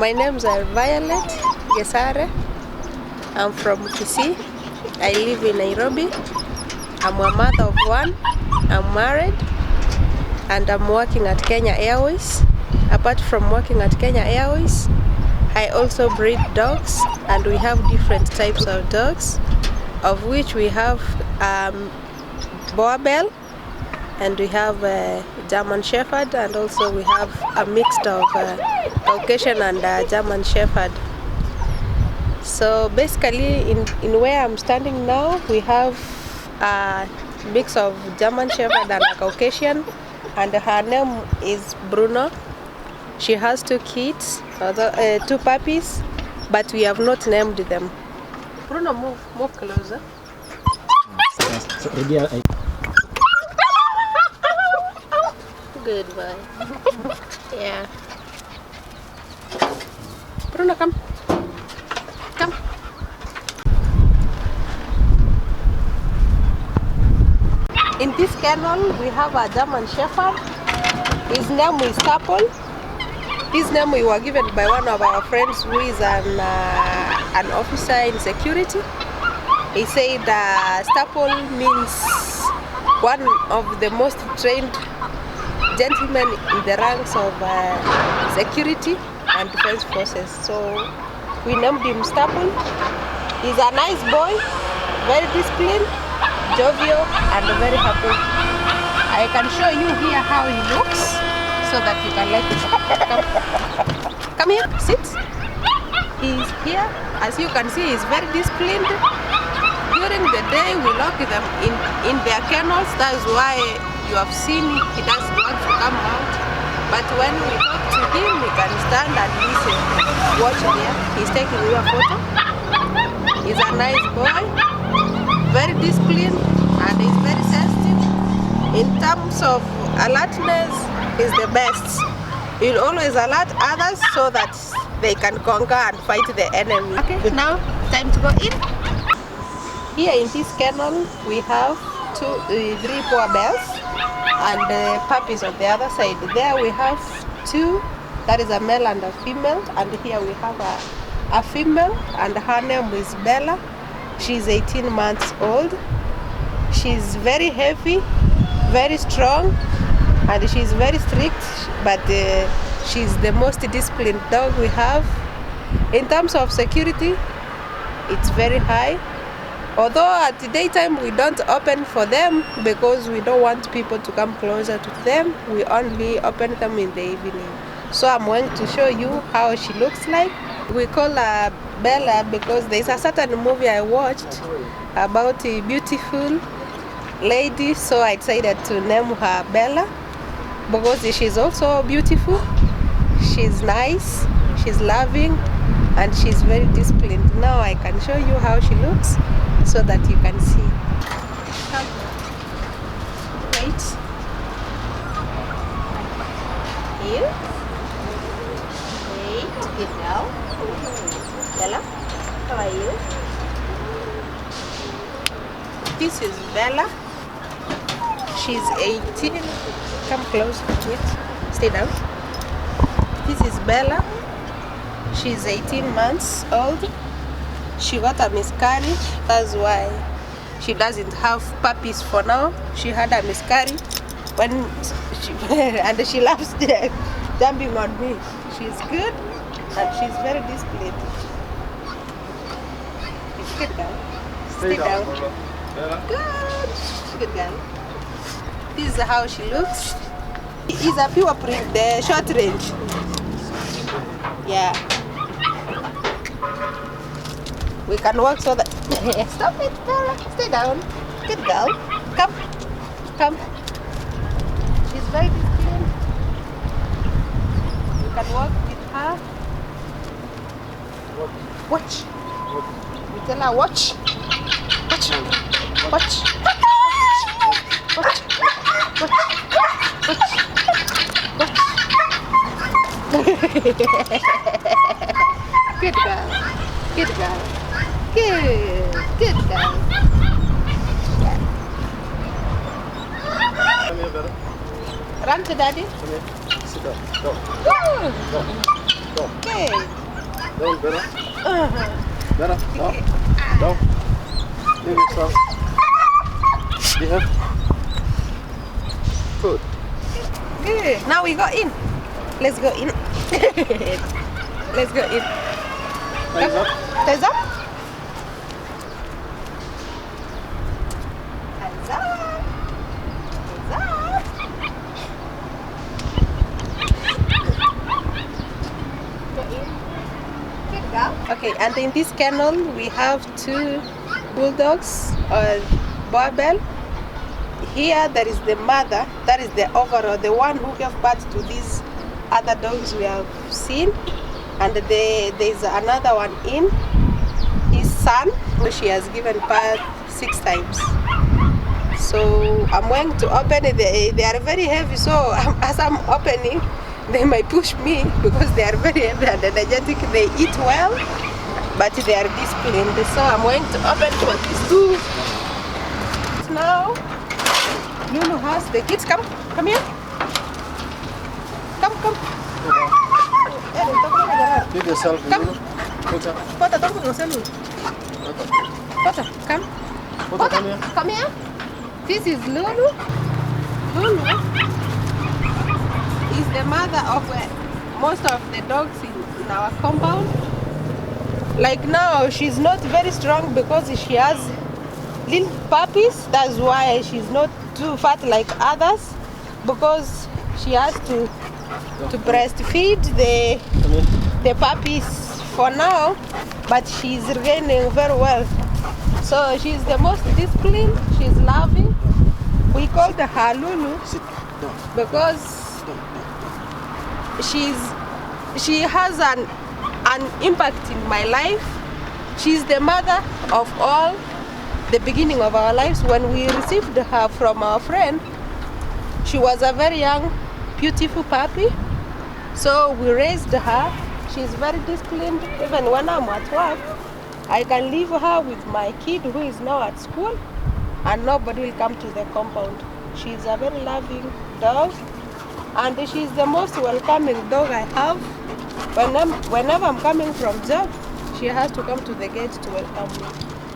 My names are Violet Gesare. I'm from Kisii. I live in Nairobi. I'm a mother of one. I'm married and I'm working at Kenya Airways. Apart from working at Kenya Airways, I also breed dogs, and we have different types of dogs, of which we have Boerboel, and we have German Shepherd, and also we have a mix of Caucasian and German Shepherd. So basically in where I'm standing now, we have a mix of German Shepherd and a Caucasian, and her name is Bruno. She has 2 kids, 2 puppies, but we have not named them. Bruno, move closer. Good boy. Yeah. Bruno, come. Come. In this kennel, we have a German Shepherd. His name is Staple. His name we were given by one of our friends who is an officer in security. He said Staple means one of the most trained gentlemen in the ranks of security and defense forces. So we named him Staple. He's a nice boy, very disciplined, jovial, and very happy. I can show you here how he looks, so that you can like it. Come here, sit. He's here. As you can see, he's very disciplined. During the day, we lock them in their kennels. That is why you have seen he doesn't want to come out. But when we talk to him, he can stand and listen. Watch there. He's taking your photo. He's a nice boy, very disciplined, and he's very sensitive. In terms of alertness, is the best. You'll always alert others so that they can conquer and fight the enemy. Okay, now time to go in. Here in this kennel, we have 3 Boerboels and puppies on the other side. There we have 2, that is a male and a female, and here we have a female, and her name is Bella. She's 18 months old. She's very heavy, very strong, and she's very strict, but she's the most disciplined dog we have. In terms of security, it's very high. Although at the daytime we don't open for them because we don't want people to come closer to them. We only open them in the evening. So I'm going to show you how she looks like. We call her Bella because there's a certain movie I watched about a beautiful lady, so I decided to name her Bella because she's also beautiful, she's nice, she's loving, and she's very disciplined. Now I can show you how she looks so that you can see. Come. Wait. Here. Wait. Good now. Bella, how are you? This is Bella. She's 18. Come close. Wait. Stay down. This is Bella. She's 18 months old. She got a miscarriage. That's why she doesn't have puppies for now. She had a miscarriage when and she loves jumping on me. She's good and she's very disciplined. Good girl. Stay down. Good. Good girl. This is how she looks. It's a pure breed, the short range. Yeah. We can walk so that. Stop it, Bella. Stay down. Good girl. Come. Come. She's very disciplined. You can walk with her. Watch. We tell her watch. Watch. Watch. Watch. Watch. Good girl. Good girl. Good. Good girl. Yeah. Come here, Bella. Run to daddy. Come here. Sit down. Go. Woo! Go. Go. Okay. Down, better. Better. Down. Down. Give me some. Yeah. Good. Good. Now we go in. Let's go in. Let's go in. Hands up. Hands up. Hands up. Hands up. Go in. Good girl. Okay, and in this kennel we have 2 bulldogs or Boerboel. Here there is the mother, that is the overall, the one who gave birth to these other dogs we have seen. And there's another one in his son, which he has given birth 6 times. So I'm going to open it. They are very heavy, so as I'm opening, they might push me because they are very heavy and energetic. They eat well, but they are disciplined. So I'm going to open for these 2. Now, Lulu has the kids. Come here. Come. Give yourself. Come. Pota. Pota, come here. Pota, come here. Come here. This is Lulu. Lulu is the mother of most of the dogs in our compound. Like now, she's not very strong because she has little puppies. That's why she's not too fat like others, because she has to breastfeed the puppies for now, but she's regaining very well. So she's the most disciplined, she's loving. We call her Lulu because she has an impact in my life. She's the mother of all the beginning of our lives. When we received her from our friend, she was a very young, beautiful puppy. So we raised her. She's very disciplined. Even when I'm at work, I can leave her with my kid who is now at school, and nobody will come to the compound. She's a very loving dog, and she's the most welcoming dog I have. Whenever I'm coming from job, she has to come to the gate to welcome me.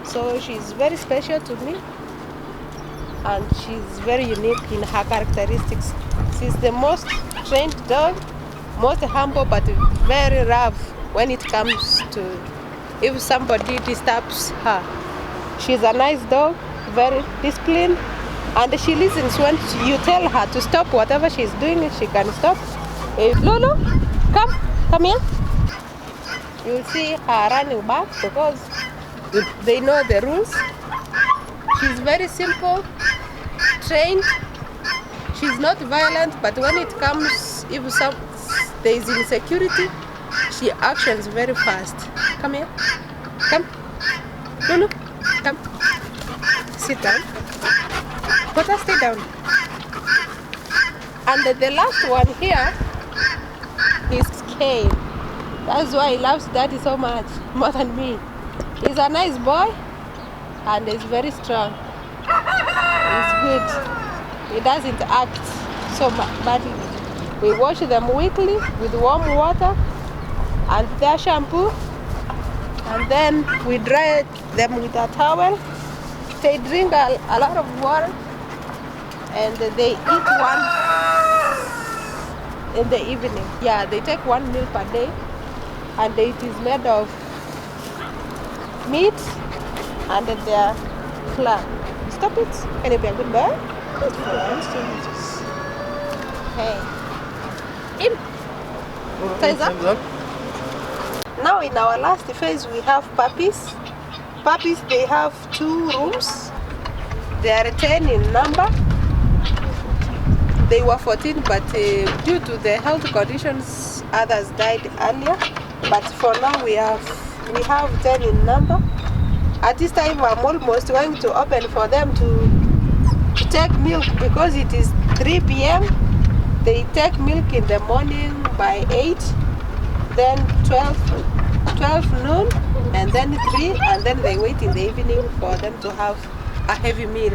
So she's very special to me, and she's very unique in her characteristics. She's the most trained dog, most humble, but very rough when it comes to if somebody disturbs her. She's a nice dog, very disciplined, and she listens when you tell her to stop whatever she's doing. She can stop. Lulu, come here. You'll see her running back because they know the rules. She's very simple, trained. She's not violent, but when it comes, if there is insecurity, she actions very fast. Come here. Come. Lulu, come. Sit down. Pota, stay down. And the last one here is Kane. That's why he loves Daddy so much, more than me. He's a nice boy and he's very strong. He's good. He doesn't act so badly. We wash them weekly with warm water and their shampoo, and then we dry them with a towel. They drink a lot of water, and they eat one in the evening. Yeah, they take 1 meal per day, and it is made of meat and their flour. Stop it. Can you be a good boy? Good boy. Hey. In. Thumbs up. Now in our last phase we have puppies. Puppies, they have 2 rooms. They are 10 in number. They were 14, but due to the health conditions, others died earlier. But for now we have 10 in number. At this time I'm almost going to open for them to take milk because it is 3 p.m. They take milk in the morning by 8, then 12 noon, and then 3, and then they wait in the evening for them to have a heavy meal.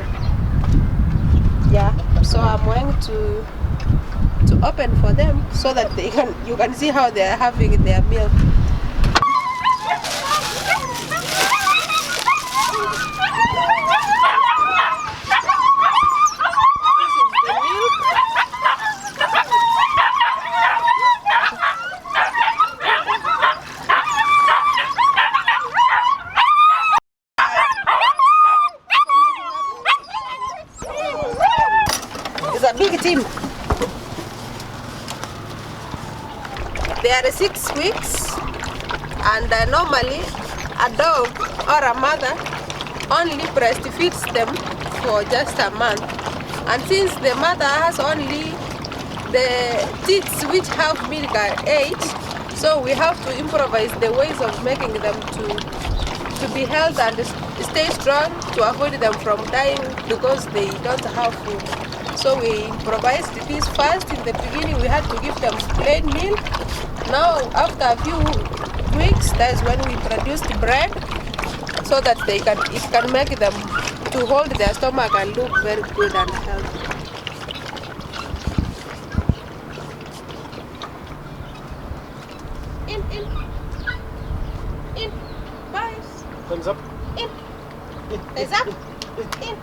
Yeah, so I'm going to open for them so that you can see how they are having their milk. It's a big team. They are 6 weeks, and normally a dog or a mother only breastfeeds them for just a month. And since the mother has only the teats which have milk at 8, so we have to improvise the ways of making them to be healthy and stay strong, to avoid them from dying because they don't have food. So we improvised this first. In the beginning we had to give them plain milk. Now after a few weeks, that's when we introduced bread, so that it can make them to hold their stomach and look very good and healthy. In, boys. Thumbs up. In, thumbs up. In.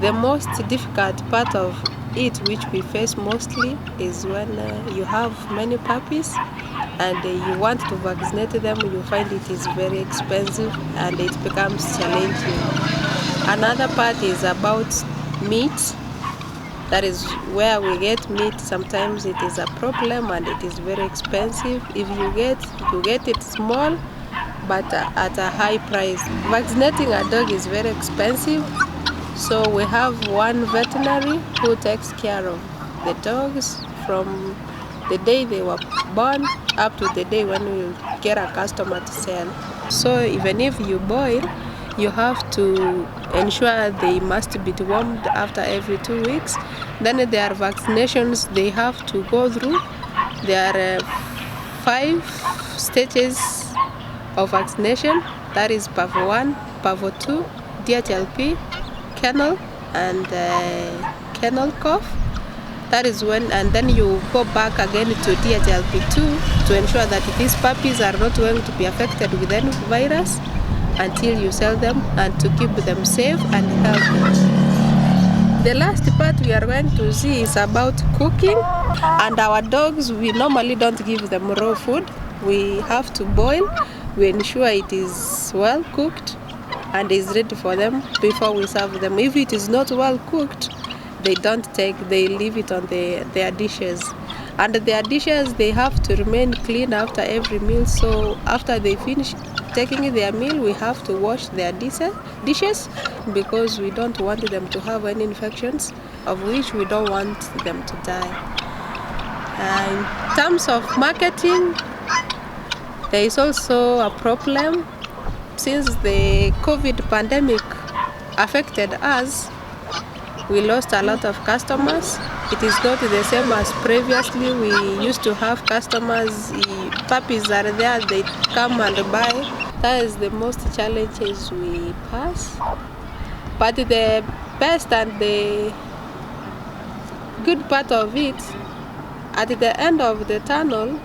The most difficult part of it, which we face mostly, is when you have many puppies and you want to vaccinate them. You find it is very expensive and it becomes challenging. Another part is about meat. That is where we get meat. Sometimes it is a problem and it is very expensive. If you get it small, but at a high price. Vaccinating a dog is very expensive, so we have one veterinary who takes care of the dogs from the day they were born up to the day when we get a customer to sell. So even if you boil, you have to ensure they must be dewormed after every 2 weeks. Then there are vaccinations they have to go through. There are 5 stages of vaccination. That is PAV 1, PAV 2, DHLP, kennel, and kennel cough. That is when, and then you go back again to DHLP2 to ensure that these puppies are not going to be affected with any virus until you sell them, and to keep them safe and healthy. The last part we are going to see is about cooking. And our dogs, we normally don't give them raw food. We have to boil. We ensure it is well cooked and is ready for them before we serve them. If it is not well cooked, they leave it on their dishes. And their dishes, they have to remain clean after every meal. So after they finish taking their meal, we have to wash their dishes, because we don't want them to have any infections, of which we don't want them to die. In terms of marketing, there is also a problem. Since the COVID pandemic affected us, we lost a lot of customers. It is not the same as previously. We used to have customers, puppies are there, they come and buy. That is the most challenges we pass. But the best and the good part of it, at the end of the tunnel,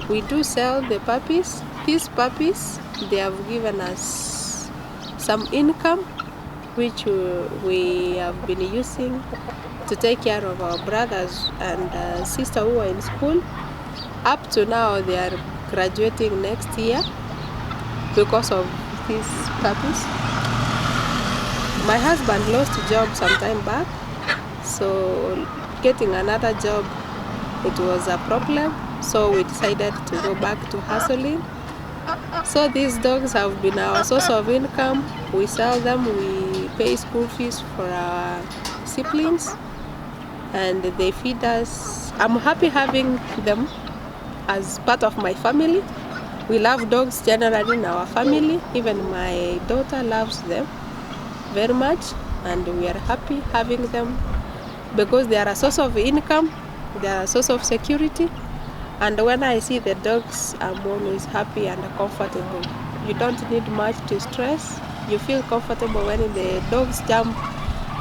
we do sell the puppies. These puppies, they have given us some income, which we have been using to take care of our brothers and sisters who are in school. Up to now, they are graduating next year because of these puppies. My husband lost a job some time back, so getting another job, it was a problem. So we decided to go back to hustling. So these dogs have been our source of income. We sell them, we pay school fees for our siblings, and they feed us. I'm happy having them as part of my family. We love dogs generally in our family. Even my daughter loves them very much, and we are happy having them because they are a source of income, they are a source of security. And when I see the dogs, I'm always happy and comfortable. You don't need much to stress. You feel comfortable when the dogs jump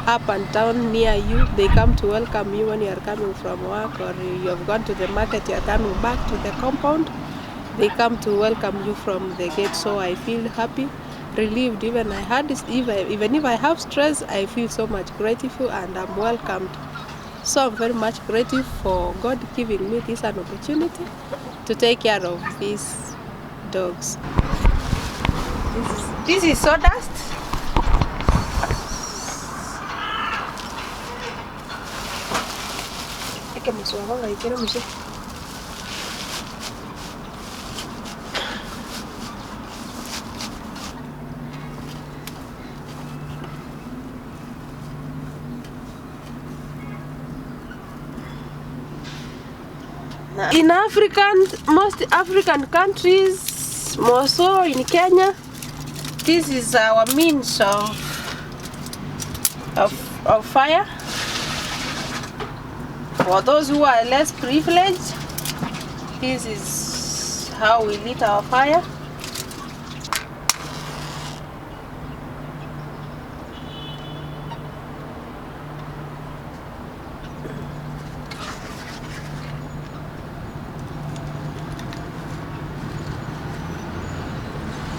up and down near you. They come to welcome you when you are coming from work, or you have gone to the market, you are coming back to the compound. They come to welcome you from the gate. So I feel happy, relieved. Even if I have stress, I feel so much grateful and I'm welcomed. So I'm very much grateful for God giving me this an opportunity to take care of these dogs. This is sawdust. In most African countries, more so in Kenya, this is our means of fire. For those who are less privileged, this is how we lit our fire.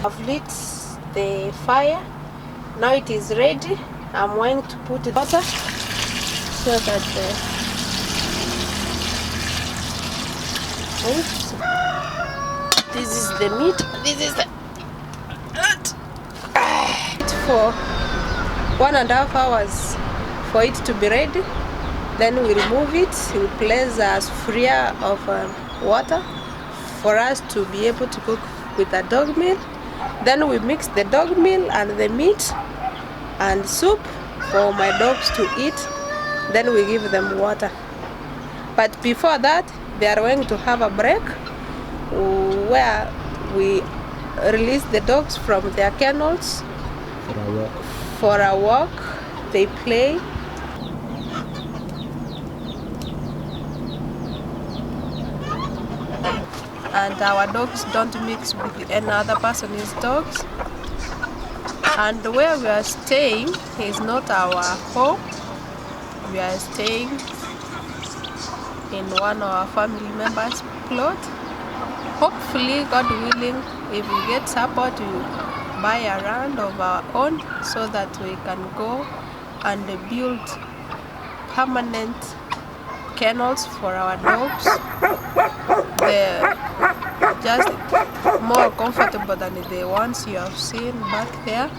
I've lit the fire. Now it is ready. I'm going to put the water so that this is the meat. This is the for 1.5 hours for it to be ready. Then we remove it. We place a sufuria of water for us to be able to cook with the dog meal. Then we mix the dog meal and the meat and soup for my dogs to eat. Then we give them water. But before that, they are going to have a break where we release the dogs from their kennels for a walk. They play. And our dogs don't mix with any other person's dogs. And where we are staying is not our home. We are staying in one of our family members' plot. Hopefully, God willing, if we get support, we buy a land of our own so that we can go and build permanent kennels for our dogs. They're just more comfortable than the ones you have seen back there.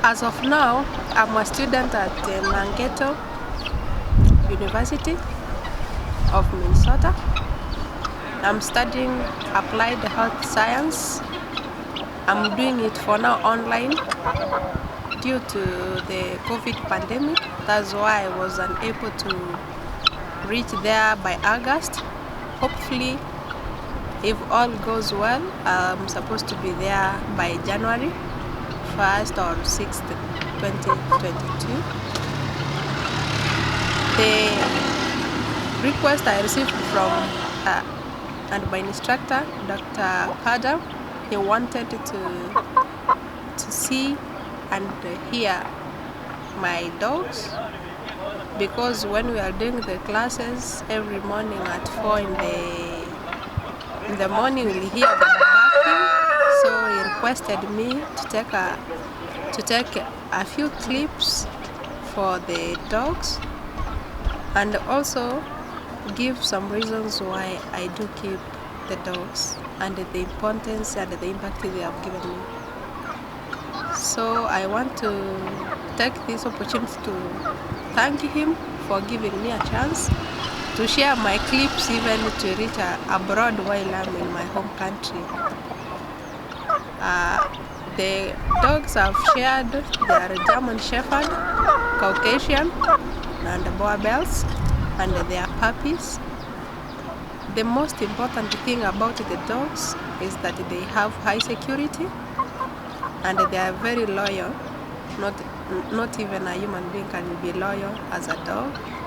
As of now, I'm a student at Mankato University of Minnesota. I'm studying applied health science. I'm doing it for now online due to the COVID pandemic. That's why I was unable to reach there by August. Hopefully, if all goes well, I'm supposed to be there by January 1st or 6th, 2022. The request I received from and my instructor, Dr. Pada, he wanted to see and hear my dogs, because when we are doing the classes every morning at 4 in the morning, we hear them barking. So he requested me to take a few clips for the dogs and also give some reasons why I do keep the dogs and the importance and the impact they have given me. So I want to take this opportunity to thank him for giving me a chance to share my clips, even to reach abroad while I'm in my home country. The dogs I've shared, they are German Shepherd, Caucasian, and Boerboels, and they are puppies. the most important thing about the dogs is that they have high security and they are very loyal. Not even a human being can be loyal as a dog.